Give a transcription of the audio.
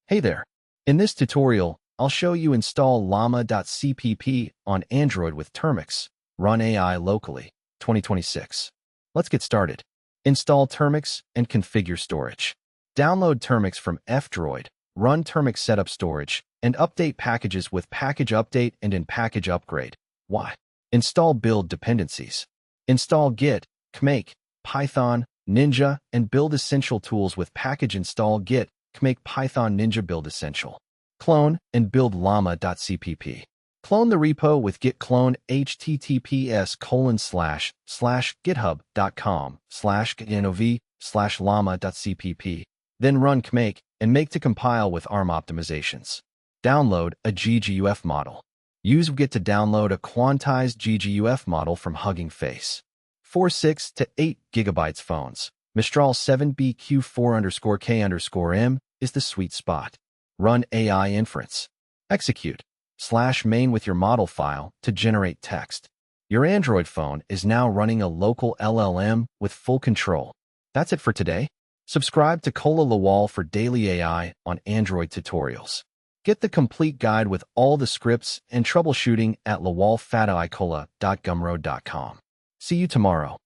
Hey there! In this tutorial, I'll show you install llama.cpp on Android with Termux, run AI locally, 2026. Let's get started. Install Termux and configure storage. Download Termux from F-Droid, run Termux setup storage, and update packages with package update and in package upgrade. Why? Install build dependencies. Install Git, cmake, Python, Ninja, and build essential tools with package install Git, cmake Python Ninja build essential. Clone and build llama.cpp. Clone the repo with git clone https://github.com/github/llama.cpp. Then run cmake and make to compile with ARM optimizations. Download a GGUF model. Use Git to download a quantized GGUF model from Hugging Face. 6 to 8 GB phones. Mistral 7BQ4_K_M is the sweet spot. Run AI inference. Execute /main with your model file to generate text. Your Android phone is now running a local LLM with full control. That's it for today. Subscribe to Kola Lawal for daily AI on Android tutorials. Get the complete guide with all the scripts and troubleshooting at lawalfataikola.gumroad.com. See you tomorrow.